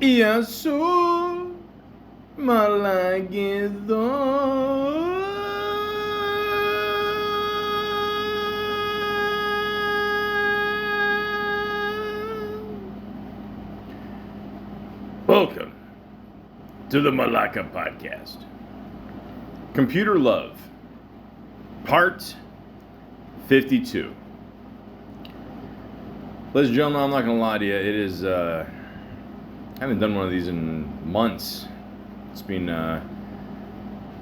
Yasu Malagido. Welcome to the Malaka podcast. Computer Love, part 52. Ladies and gentlemen, I'm not going to lie to you. It is, I haven't done one of these in months. It's been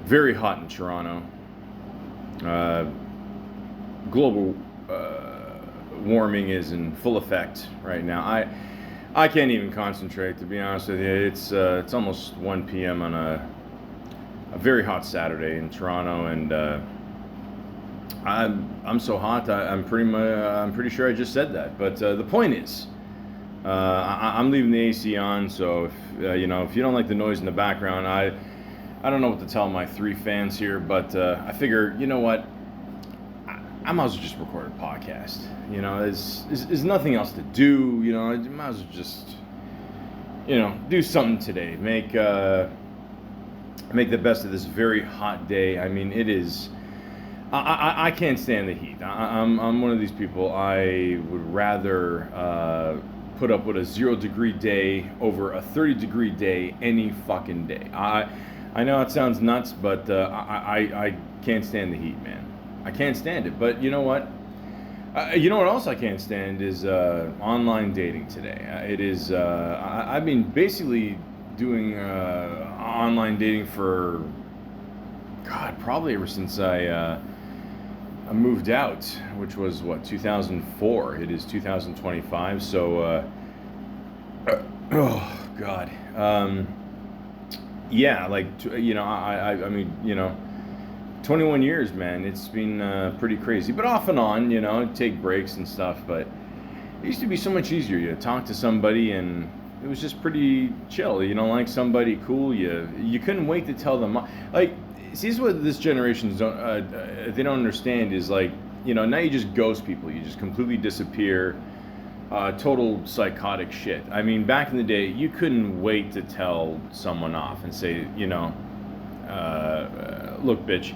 very hot in Toronto. Global warming is in full effect right now. I can't even concentrate, to be honest with you. It's almost 1 p.m. on a very hot Saturday in Toronto, and I'm so hot. I'm pretty sure I just said that. But the point is, I'm leaving the AC on. So if if you don't like the noise in the background, I don't know what to tell my 3 fans here. But I figure, you know what, I might as well just record a podcast. There's nothing else to do. I might as well just do something today. Make the best of this very hot day. I mean, it is. I can't stand the heat. I'm one of these people. I would rather put up with a 0-degree day over a 30-degree day any fucking day. I know it sounds nuts, but I can't stand the heat, man. I can't stand it. But you know what? You know what else I can't stand is online dating today. It is. I've been basically doing online dating for probably ever since I moved out, which was 2004. It is 2025, so oh god, yeah, like I mean 21 years, man. It's been pretty crazy, but off and on, take breaks and stuff. But it used to be so much easier. You talk to somebody and it was just pretty chill. Like somebody cool, you couldn't wait to tell them. Like, see, this is what this generation they don't understand is, like, now you just ghost people. You just completely disappear. Total psychotic shit. I mean, back in the day, you couldn't wait to tell someone off and say, look, bitch,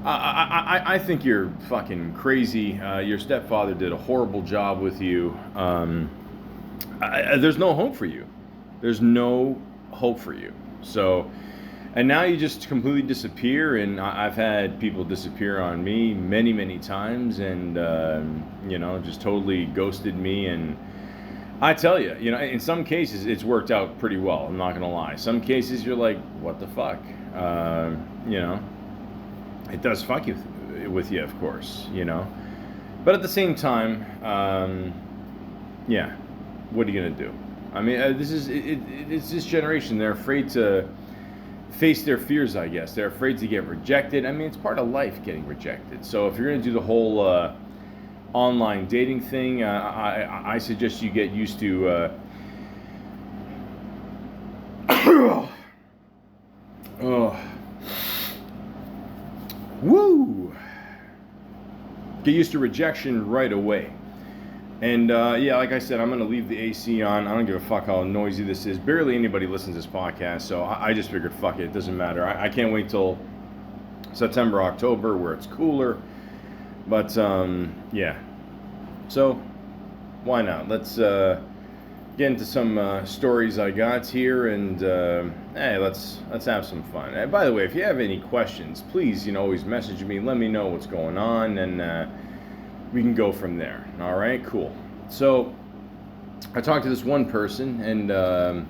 I think you're fucking crazy. Your stepfather did a horrible job with you. There's no hope for you. There's no hope for you. So, and now you just completely disappear, and I've had people disappear on me many, many times, and just totally ghosted me. And I tell you, in some cases it's worked out pretty well. I'm not gonna lie. Some cases you're like, what the fuck? It does fuck you with you, of course. But at the same time, yeah. What are you gonna do? I mean, it's this generation. They're afraid to face their fears, I guess. They're afraid to get rejected. I mean, it's part of life, getting rejected. So if you're gonna do the whole online dating thing, I suggest you get used to. Oh, woo! Get used to rejection right away. And yeah, like I said, I'm going to leave the AC on. I don't give a fuck how noisy this is. Barely anybody listens to this podcast, so I just figured, fuck it, it doesn't matter. I can't wait till September, October, where it's cooler. But, yeah. So, why not? Let's get into some stories I got here, and hey, let's have some fun. By the way, if you have any questions, please, always message me. Let me know what's going on, and we can go from there. All right, cool. So I talked to this one person, and I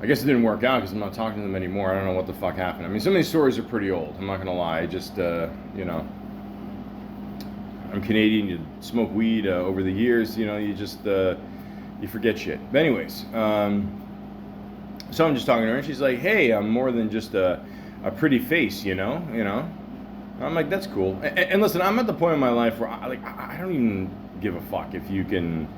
guess it didn't work out because I'm not talking to them anymore. I don't know what the fuck happened. I mean, some of these stories are pretty old. I'm not gonna lie. I just, I'm Canadian. You smoke weed over the years. You just you forget shit. But anyways, so I'm just talking to her, and she's like, "Hey, I'm more than just a pretty face, I'm like, that's cool. And listen, I'm at the point in my life where I don't even give a fuck if you can,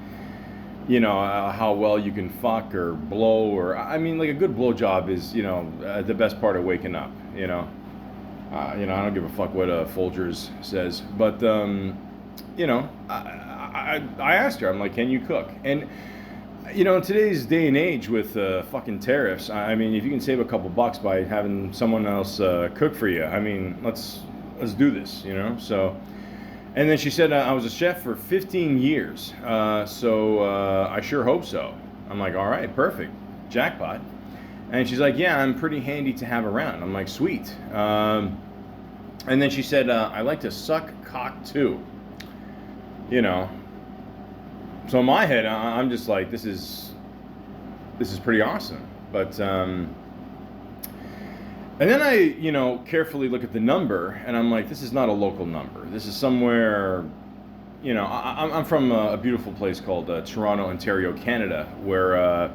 how well you can fuck or blow, or I mean, like, a good blowjob is, the best part of waking up. I don't give a fuck what Folgers says, but I asked her, I'm like, can you cook? And You know, in today's day and age with fucking tariffs, I mean, if you can save a couple bucks by having someone else cook for you, I mean, let's do this, you know. So, and then she said, I was a chef for 15 years, so I sure hope so. I'm like, all right, perfect, jackpot. And she's like, yeah, I'm pretty handy to have around. I'm like, sweet. And then she said, I like to suck cock too. You know. So in my head, I'm just like, this is pretty awesome. But and then I, you know, carefully look at the number, and I'm like, this is not a local number. This is somewhere, you know, I'm from a beautiful place called Toronto, Ontario, Canada, where,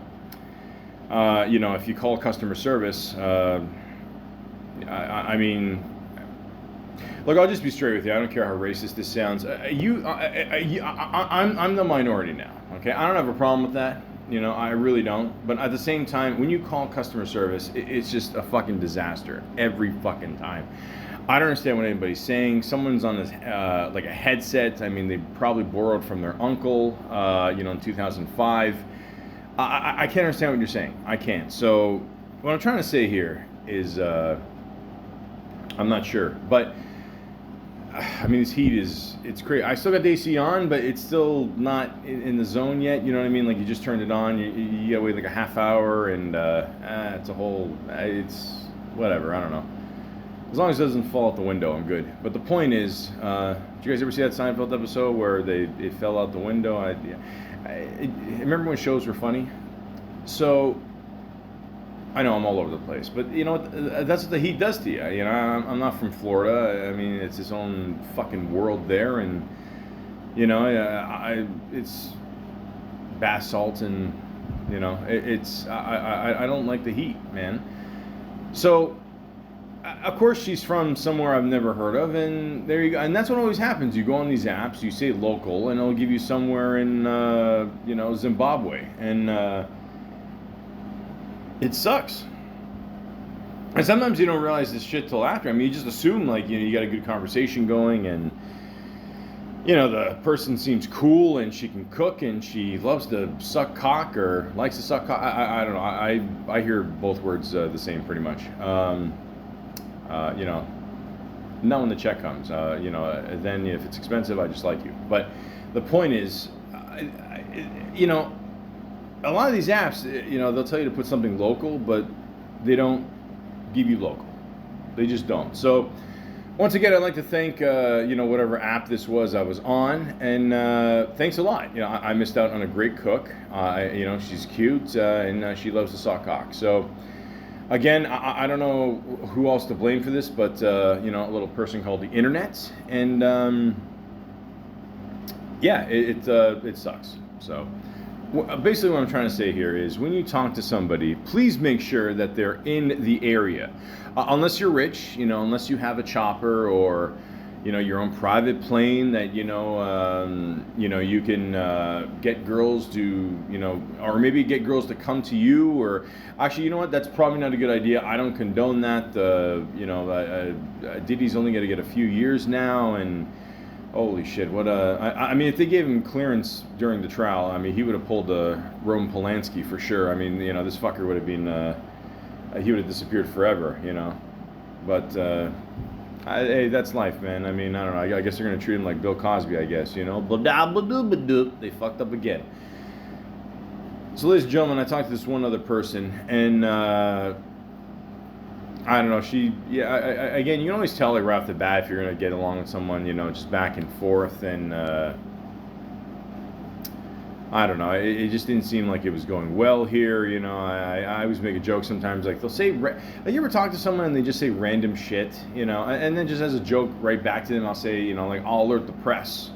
you know, if you call customer service, I mean, look, I'll just be straight with you. I don't care how racist this sounds. I'm the minority now. Okay, I don't have a problem with that. You know, I really don't. But at the same time, when you call customer service, it's just a fucking disaster every fucking time. I don't understand what anybody's saying. Someone's on this like a headset. I mean, they probably borrowed from their uncle. You know, in 2005. I can't understand what you're saying. I can't. So what I'm trying to say here is, I'm not sure, but. I mean, this heat it's crazy. I still got the AC on, but it's still not in the zone yet. You know what I mean? Like, you just turned it on, you gotta wait like a half hour, and it's a whole, it's whatever, I don't know. As long as it doesn't fall out the window, I'm good. But the point is, did you guys ever see that Seinfeld episode where it fell out the window? I remember when shows were funny? So, I know I'm all over the place, but you know that's what the heat does to you. You know, I'm not from Florida. I mean, it's its own fucking world there, and you know, it's bath salt, and you know, I don't like the heat, man. So, of course, she's from somewhere I've never heard of, and there you go. And that's what always happens. You go on these apps, you say local, and it'll give you somewhere in you know, Zimbabwe, and it sucks. And sometimes you don't realize this shit till after. I mean, you just assume, like, you know, you got a good conversation going, and you know, the person seems cool, and she can cook, and she loves to suck cock, or likes to suck cock. I don't know. I hear both words the same pretty much. You know, not when the check comes. You know, then if it's expensive, I just like you. But the point is, you know, a lot of these apps, you know, they'll tell you to put something local, but they don't give you local. They just don't. So, once again, I'd like to thank, you know, whatever app this was I was on, and thanks a lot. You know, I missed out on a great cook. You know, she's cute, and she loves the sock cock. So, again, I don't know who else to blame for this, but, you know, a little person called the internet, and yeah, it sucks. So, basically what I'm trying to say here is, when you talk to somebody, please make sure that they're in the area. Unless you're rich, you know, unless you have a chopper, or, you know, your own private plane that, you know, you can get girls to, you know, or maybe get girls to come to you, or actually, you know what, that's probably not a good idea. I don't condone that. You know, Diddy's only going to get a few years now, and holy shit, what I mean, if they gave him clearance during the trial, I mean, he would have pulled Roman Polanski for sure. I mean, you know, this fucker would have been, he would have disappeared forever, you know. But, hey, that's life, man. I mean, I don't know. I guess they're going to treat him like Bill Cosby, I guess, you know. They fucked up again. So, ladies and gentlemen, I talked to this one other person, and, I don't know, again, you can always tell, like, right off the bat if you're going to get along with someone, you know, just back and forth, and, I don't know, it just didn't seem like it was going well here, you know. I always make a joke sometimes, like, they'll say, like, you ever talk to someone and they just say random shit, you know, and then just as a joke right back to them, I'll say, you know, like, I'll alert the press,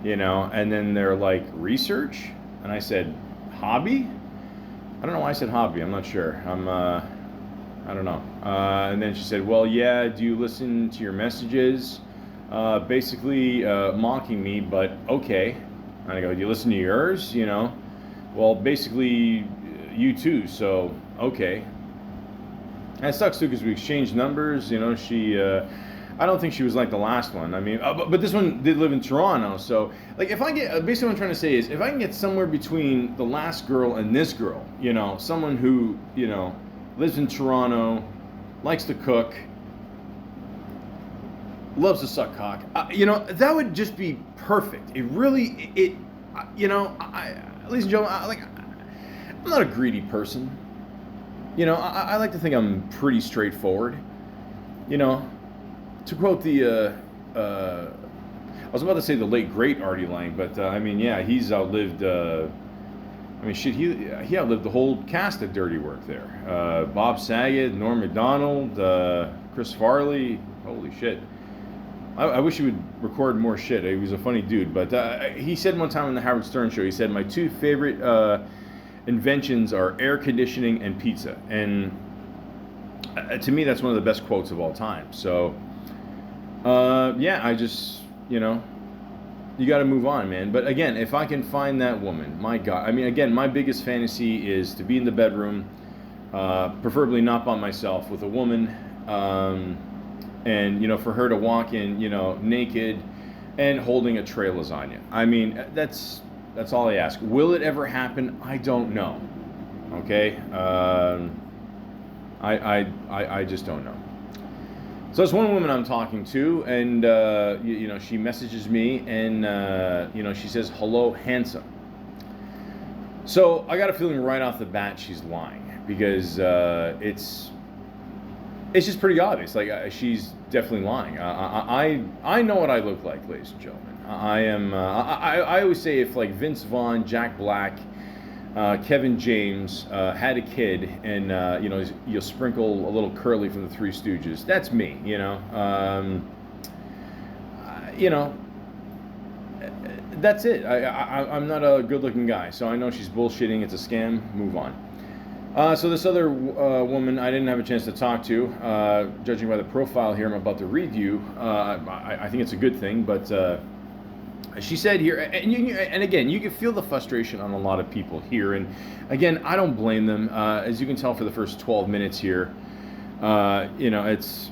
you know, and then they're like, research? And I said, hobby? I don't know why I said hobby, I'm not sure, I don't know. And then she said, well, yeah, do you listen to your messages? Basically mocking me, but okay. And I go, do you listen to yours? You know, well, basically you too, so okay. And it sucks too, because we exchanged numbers, you know. I don't think she was like the last one. I mean, but this one did live in Toronto. So, like, if I get, basically what I'm trying to say is, if I can get somewhere between the last girl and this girl, you know, someone who, you know, lives in Toronto, likes to cook, loves to suck cock, you know, that would just be perfect. It really, you know, ladies and gentlemen, I'm not a greedy person. You know, I like to think I'm pretty straightforward. You know, to quote the, I was about to say the late great Artie Lang, but I mean, yeah, he's outlived. I mean, shit, he outlived the whole cast of Dirty Work there. Bob Saget, Norm Macdonald, Chris Farley. Holy shit! I wish he would record more shit. He was a funny dude, but he said one time on the Howard Stern show, he said, my two favorite inventions are air conditioning and pizza, and to me that's one of the best quotes of all time. So yeah, I just, you know, you got to move on, man. But again, if I can find that woman, my God, I mean, again, my biggest fantasy is to be in the bedroom, preferably not by myself, with a woman, and, you know, for her to walk in, you know, naked and holding a tray of lasagna. I mean, that's all I ask. Will it ever happen? I don't know. Okay? I just don't know. So there's one woman I'm talking to, and, you know, she messages me, and, you know, she says, hello, handsome. So I got a feeling right off the bat she's lying, because it's just pretty obvious. Like, she's definitely lying. I know what I look like, ladies and gentlemen. I always say, if like Vince Vaughn, Jack Black, Kevin James had a kid, and you know, you'll sprinkle a little Curly from the Three Stooges, that's me. You know, that's it. I'm not a good-looking guy, so I know she's bullshitting. It's a scam. Move on. So this other woman I didn't have a chance to talk to, judging by the profile here I'm about to read you, I think it's a good thing, but she said here, and again, you can feel the frustration on a lot of people here, and again, I don't blame them. As you can tell for the first 12 minutes here, you know, it's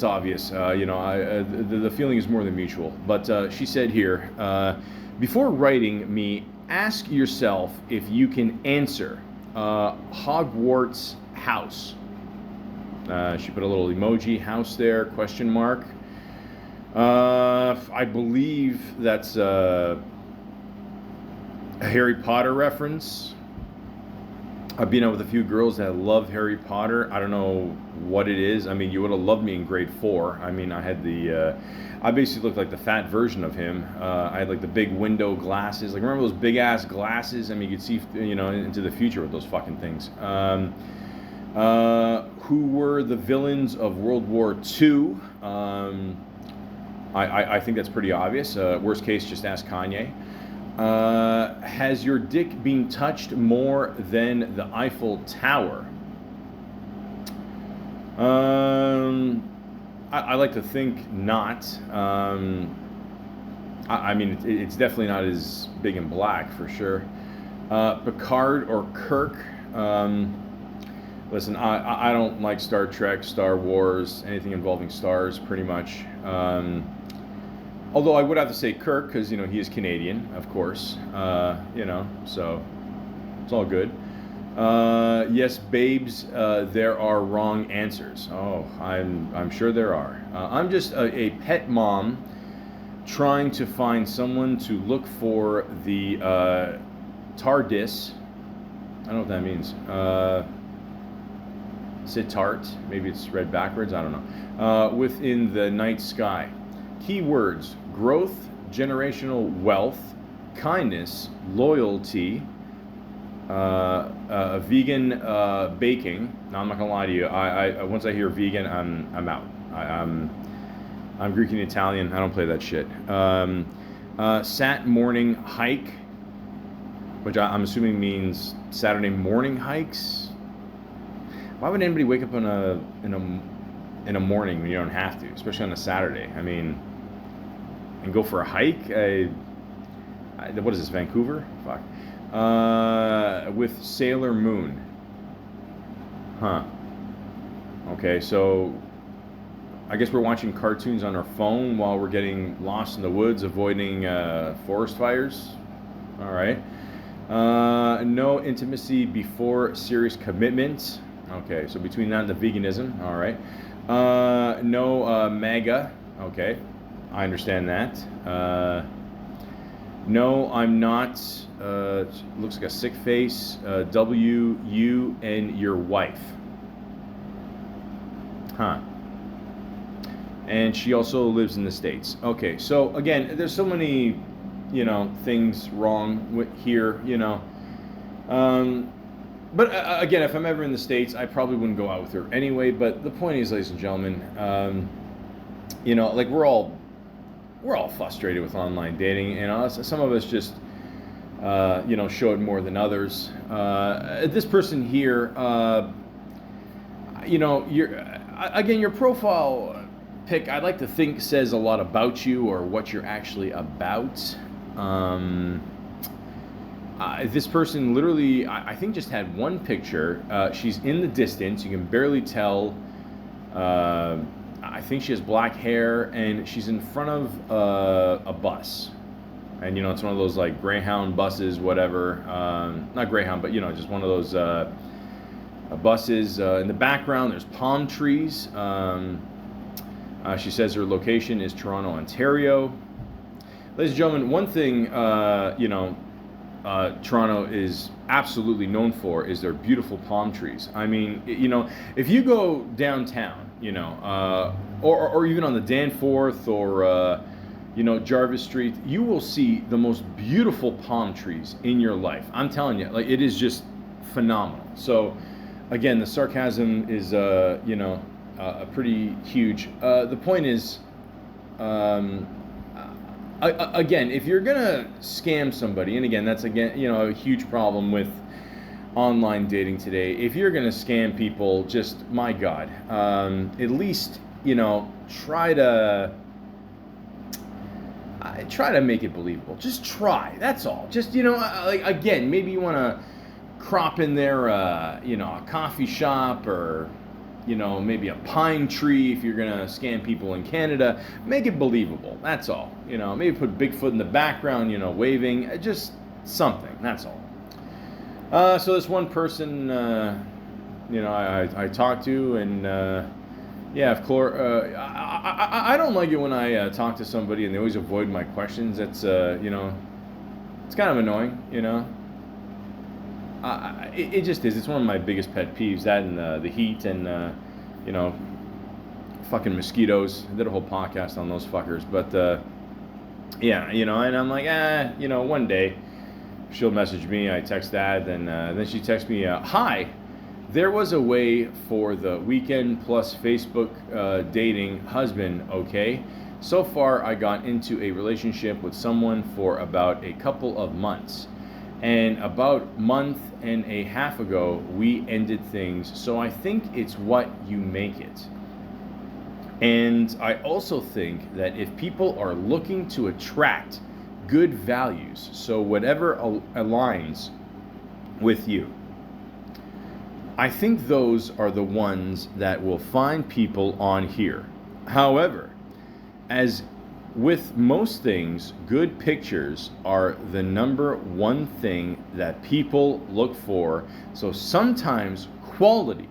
obvious. You know, the feeling is more than mutual. But she said here, before writing me, ask yourself if you can answer Hogwarts house. She put a little emoji house there, question mark. I believe that's a Harry Potter reference. I've been out with a few girls that love Harry Potter. I don't know what it is. I mean, you would have loved me in grade 4. I mean, I had I basically looked like the fat version of him. I had like the big window glasses. Like, remember those big ass glasses? I mean, you could see, you know, into the future with those fucking things. Who were the villains of World War II? I think that's pretty obvious. Worst case, just ask Kanye. Has your dick been touched more than the Eiffel Tower? I like to think not. I mean, it's definitely not as big and black for sure. Picard or Kirk? Listen, I don't like Star Trek, Star Wars, anything involving stars, pretty much. Although I would have to say Kirk, because, you know, he is Canadian, of course. You know, so it's all good. Yes, babes, there are wrong answers. Oh, I'm sure there are. I'm just a pet mom trying to find someone to look for the TARDIS. I don't know what that means. Sittart, maybe it's read backwards, I don't know. Within the night sky. Keywords: growth, generational wealth, kindness, loyalty, vegan baking. Now, I'm not gonna lie to you. I once I hear vegan, I'm out. I'm Greek and Italian. I don't play that shit. Sat morning hike, which I'm assuming means Saturday morning hikes. Why would anybody wake up in a morning when you don't have to, especially on a Saturday? I mean, and go for a hike? What is this, Vancouver? Fuck. With Sailor Moon. Huh. Okay, so I guess we're watching cartoons on our phone while we're getting lost in the woods, avoiding forest fires. All right. No intimacy before serious commitment. Okay, so between that and the veganism. All right. No MAGA. Okay, I understand that. No, I'm not. Looks like a sick face. W, you, and your wife. Huh. And she also lives in the States. Okay, so again, there's so many, things wrong with here, But again, if I'm ever in the States, I probably wouldn't go out with her anyway. But the point is, ladies and gentlemen, like we're all frustrated with online dating, and some of us just, show it more than others. This person here, your profile pic, I'd like to think says a lot about you or what you're actually about. This person literally, I think, just had one picture. She's in the distance. You can barely tell. I think she has black hair, and she's in front of a bus. And, it's one of those, like, Greyhound buses, whatever. Not Greyhound, but, just one of those buses. In the background, there's palm trees. She says her location is Toronto, Ontario. Ladies and gentlemen, one thing, Toronto is absolutely known for is their beautiful palm trees. I mean, if you go downtown, or even on the Danforth or, Jarvis Street, you will see the most beautiful palm trees in your life. I'm telling you, like, it is just phenomenal. So, again, the sarcasm is, pretty huge. The point is, again, if you're gonna scam somebody, and again, that's a huge problem with online dating today. If you're gonna scam people, just, my God, at least try to make it believable. Just try. That's all. Just again, maybe you want to crop in there, a coffee shop or. Maybe a pine tree if you're gonna scam people in Canada. Make it believable. That's all. Maybe put Bigfoot in the background, waving. Just something. That's all. So this one person, I talked to, and of course, I don't like it when I talk to somebody and they always avoid my questions. That's it's kind of annoying. It just is. It's one of my biggest pet peeves. That and the heat and fucking mosquitoes. I did a whole podcast on those fuckers. But and I'm like, one day she'll message me. I text that, and then she texts me, "Hi, there was a way for the weekend plus Facebook dating husband. Okay, so far I got into a relationship with someone for about a couple of months." And about a month and a half ago, we ended things. So I think it's what you make it. And I also think that if people are looking to attract good values, so whatever aligns with you, I think those are the ones that will find people on here. However, as with most things, good pictures are the number one thing that people look for. So sometimes quality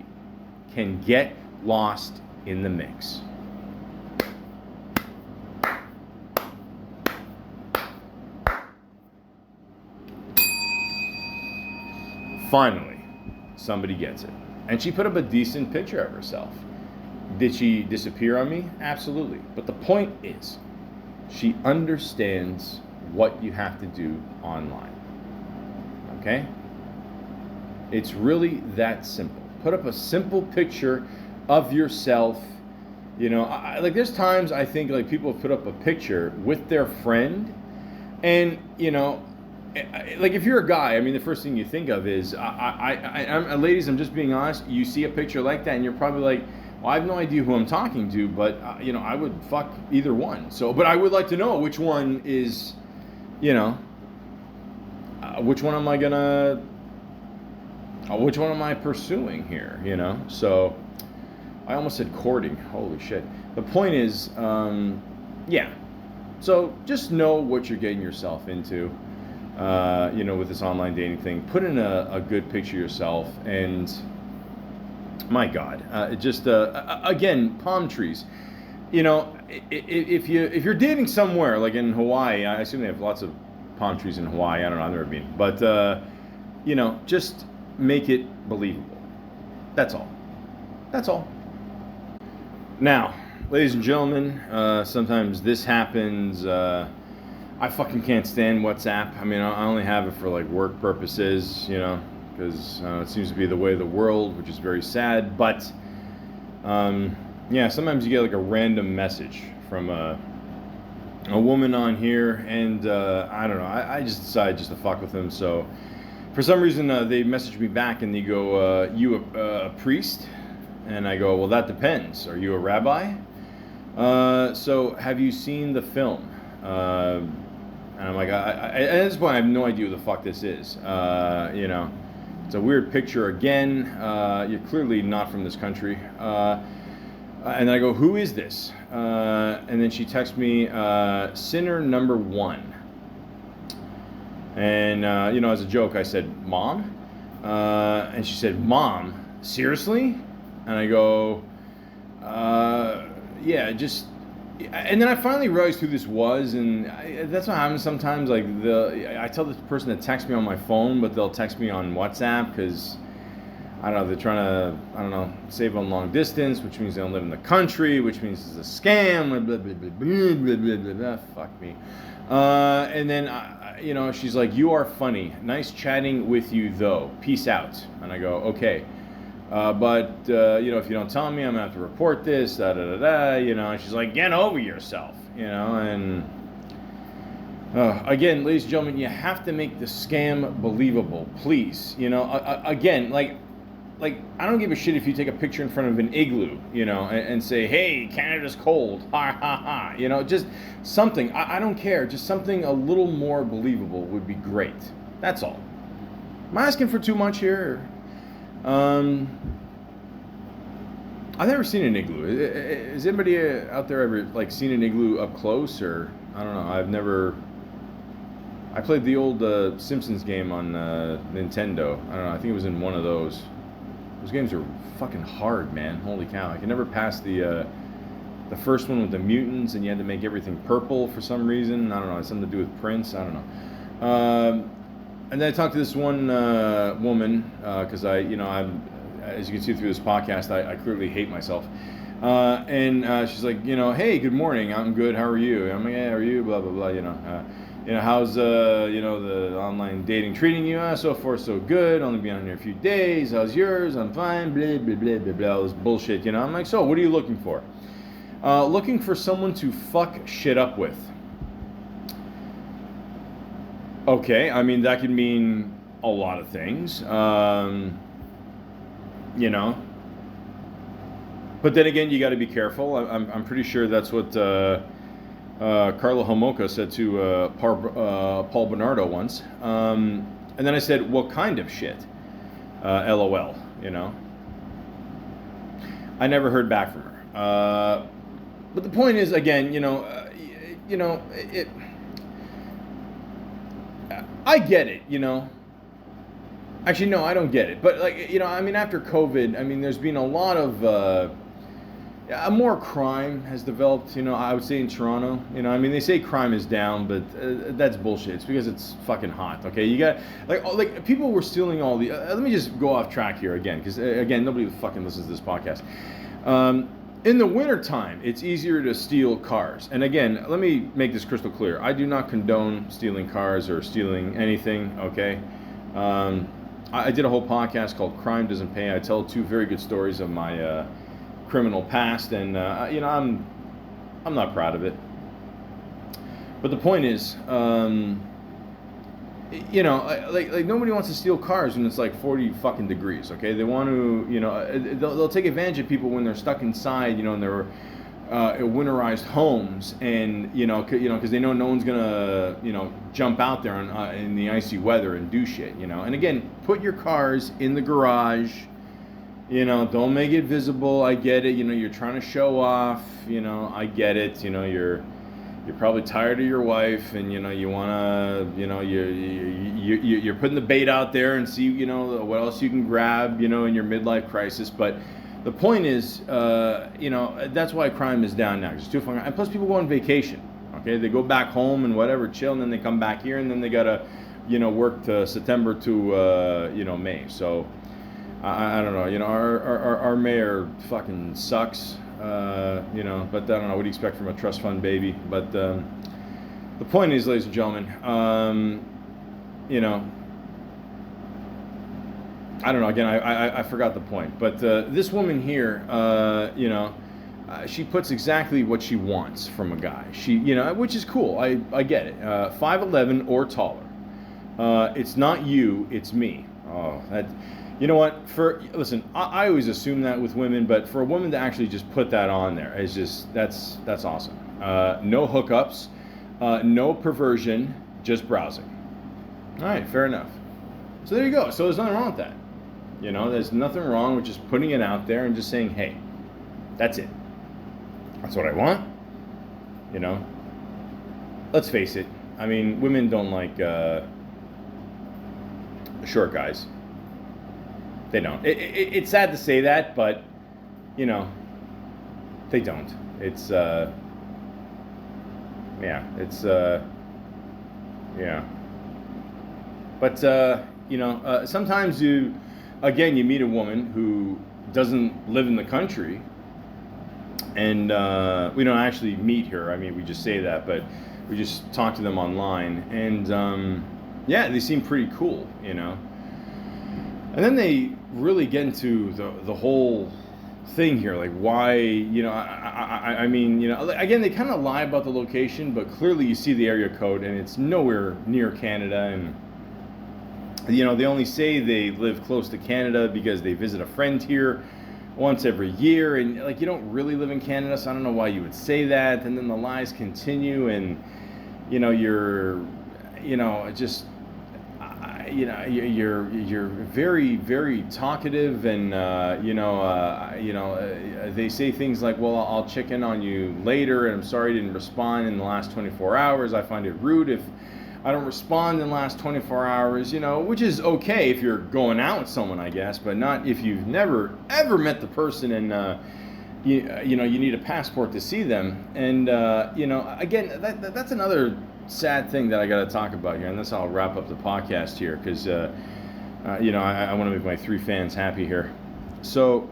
can get lost in the mix. Finally, somebody gets it. And she put up a decent picture of herself. Did she disappear on me? Absolutely. But the point is, she understands what you have to do online. Okay? It's really that simple. Put up a simple picture of yourself. Like there's times I think like people have put up a picture with their friend, and like if you're a guy, I mean the first thing you think of is ladies, I'm just being honest. You see a picture like that, and you're probably like, well, I have no idea who I'm talking to, but I would fuck either one. So, but I would like to know which one is, which one am I gonna, which one am I pursuing here? So, I almost said courting. Holy shit. The point is, yeah. So just know what you're getting yourself into, with this online dating thing. Put in a good picture of yourself, and my God, again, palm trees. If you're dating somewhere like in Hawaii, I assume they have lots of palm trees in Hawaii. I don't know, I've never been, but just make it believable. That's all. That's all. Now, ladies and gentlemen, sometimes this happens. I fucking can't stand WhatsApp. I mean, I only have it for like work purposes, because it seems to be the way of the world, which is very sad. But sometimes you get like a random message from a woman on here, and I don't know. I just decided just to fuck with them. So for some reason, they messaged me back and they go, "You a priest?" And I go, "Well, that depends. Are you a rabbi? So have you seen the film?" And I'm like, at this point, I have no idea who the fuck this is. It's a weird picture again. You're clearly not from this country. And I go, "Who is this?" And then she texts me, "Sinner number one." And, as a joke, I said, "Mom?" And she said, "Mom? Seriously?" And I go, yeah, just... And then I finally realized who this was, and that's what happens sometimes. Like, I tell this person to text me on my phone, but they'll text me on WhatsApp, because, I don't know, they're trying to, save on long distance, which means they don't live in the country, which means it's a scam, blah, blah, blah, blah, blah, blah, blah, blah, fuck me. And then, she's like, "You are funny. Nice chatting with you, though. Peace out." And I go, "Okay. But if you don't tell me, I'm going to have to report this, da-da-da-da," and she's like, "Get over yourself," and again, ladies and gentlemen, you have to make the scam believable, please. Again, like, I don't give a shit if you take a picture in front of an igloo, and say, "Hey, Canada's cold, ha, ha, ha," just something, I don't care, just something a little more believable would be great. That's all. Am I asking for too much here? I've never seen an igloo. Has anybody out there ever seen an igloo up close? Or I don't know. I played the old Simpsons game on Nintendo. I don't know. I think it was in one of those. Those games are fucking hard, man. Holy cow! I can never pass the first one with the mutants, and you had to make everything purple for some reason. I don't know. It had something to do with Prince. I don't know. And then I talked to this one woman, because I'm, as you can see through this podcast, I clearly hate myself. And she's like, "Hey, good morning. I'm good. How are you?" I'm like, "Yeah, how are you?" Blah, blah, blah, how's, the online dating treating you? So far, so good. Only been on here a few days. How's yours? I'm fine. Blah, blah, blah, blah, blah. All this bullshit, I'm like, "So, what are you looking for?" Looking for someone to fuck shit up with. Okay, I mean, that could mean a lot of things, But then again, you got to be careful. I'm pretty sure that's what Carla Homolka said to Paul Bernardo once. And then I said, "What kind of shit?" LOL, I never heard back from her. But the point is, again, I get it, Actually, no, I don't get it. But, after COVID, there's been a lot of, more crime has developed, I would say in Toronto. They say crime is down, but that's bullshit. It's because it's fucking hot, okay? You got, people were stealing all the, let me just go off track here again, because, again, nobody fucking listens to this podcast. In the wintertime, it's easier to steal cars. And again, let me make this crystal clear. I do not condone stealing cars or stealing anything, okay? I did a whole podcast called Crime Doesn't Pay. I tell two very good stories of my criminal past, and, I'm not proud of it. But the point is, nobody wants to steal cars when it's 40 fucking degrees, okay? They want to, they'll take advantage of people when they're stuck inside, in their winterized homes, and, because they know no one's gonna, jump out there in the icy weather and do shit, And again, put your cars in the garage, don't make it visible. I get it. You're trying to show off. I get it. You're probably tired of your wife, and you wanna, you're putting the bait out there and see, what else you can grab, in your midlife crisis. But the point is, that's why crime is down now. It's too fun, and plus people go on vacation. Okay, they go back home and whatever, chill, and then they come back here, and then they gotta, work to September to, May. So I don't know. Our mayor fucking sucks. But I don't know, what do you expect from a trust fund baby? But the point is, ladies and gentlemen, I don't know, again, I forgot the point, but this woman here, she puts exactly what she wants from a guy. She, which is cool. I get it. 5'11" or taller. It's not you, it's me. Oh, that... You know what? Listen, I always assume that with women, but for a woman to actually just put that on there is just that's awesome. No hookups, no perversion, just browsing. All right, fair enough. So there you go. So there's nothing wrong with that. There's nothing wrong with just putting it out there and just saying, hey, that's it. That's what I want. Let's face it. I mean, women don't like short guys. They don't. It's sad to say that, but, they don't. It's, yeah. But, sometimes you meet a woman who doesn't live in the country, and we don't actually meet her. I mean, we just say that, but we just talk to them online, and, they seem pretty cool, And then they really get into the whole thing here, like why, I mean, again, they kind of lie about the location, but clearly you see the area code and it's nowhere near Canada. And, they only say they live close to Canada because they visit a friend here once every year. And like, you don't really live in Canada, so I don't know why you would say that. And then the lies continue, and, you're, just... you're very, very talkative, and they say things like, well, I'll check in on you later, and I'm sorry I didn't respond in the last 24 hours. I find it rude if I don't respond in the last 24 hours, which is okay if you're going out with someone, I guess, but not if you've never ever met the person and you need a passport to see them. And again, that's another sad thing that I got to talk about here, and that's how I'll wrap up the podcast here, because I want to make my 3 fans happy here. So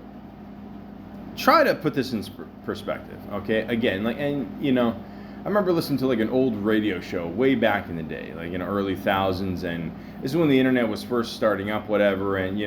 try to put this in perspective, okay? Again, I remember listening to like an old radio show way back in the day, like early thousands, and this is when the internet was first starting up, whatever. And they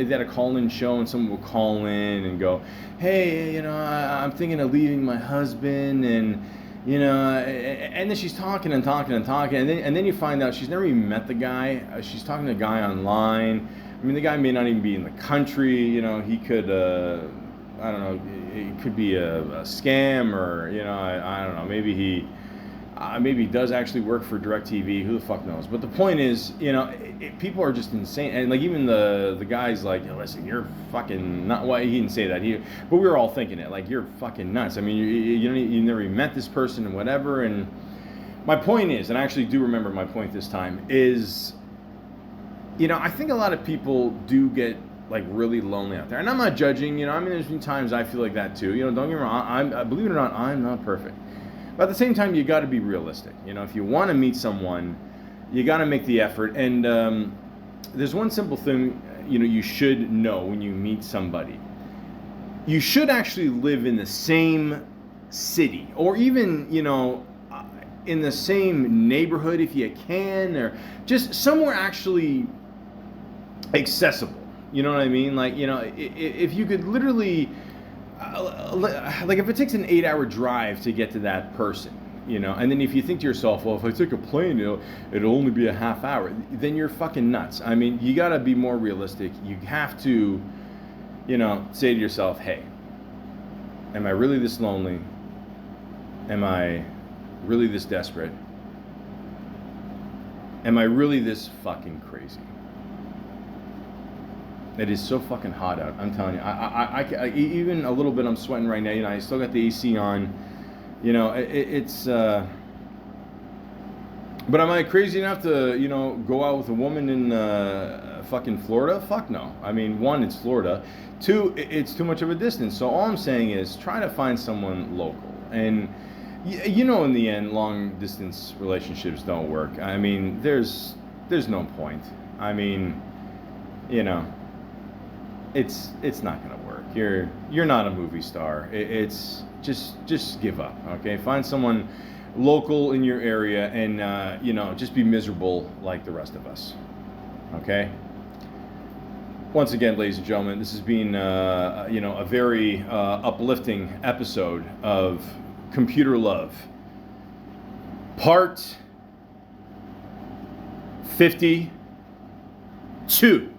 had a call-in show, and someone would call in and go, hey, I'm thinking of leaving my husband, and and then she's talking and talking and talking, and then you find out she's never even met the guy. She's talking to a guy online. I mean, the guy may not even be in the country. He could, I don't know, it could be a scam, or I don't know. Maybe he does actually work for DirecTV. Who the fuck knows? But the point is, people are just insane, and like even the guy's like, listen, you're fucking not. Why he didn't say that? But we were all thinking it, like, you're fucking nuts. I mean, you never even met this person and whatever. And my point is, and I actually do remember my point this time, is, I think a lot of people do get like really lonely out there, and I'm not judging. I mean, there's been times I feel like that too. Don't get me wrong. Believe it or not, I'm not perfect. But at the same time, you got to be realistic. If you want to meet someone, you got to make the effort. And there's one simple thing, you should know when you meet somebody. You should actually live in the same city, or even, in the same neighborhood if you can, or just somewhere actually accessible. You know what I mean? Like, if you could literally... like if it takes an 8-hour drive to get to that person, and then if you think to yourself, well, if I took a plane, it'll only be a half hour, then you're fucking nuts. I mean, you gotta be more realistic. You have to, say to yourself, hey, am I really this lonely? Am I really this desperate? Am I really this fucking crazy? It is so fucking hot out. I'm telling you. Even a little bit. I'm sweating right now. You know, I still got the AC on. You know, it's. But am I crazy enough to, you know, go out with a woman in fucking Florida? Fuck no. I mean, one, it's Florida. Two, it's too much of a distance. So all I'm saying is try to find someone local. And you know, in the end, long distance relationships don't work. I mean, there's no point. I mean, you know, it's not gonna work. You're not a movie star. It's just give up. Okay, find someone local in your area, and you know, just be miserable like the rest of us. Okay. Once again, ladies and gentlemen, this has been you know, a very uplifting episode of Computer Love, part 52.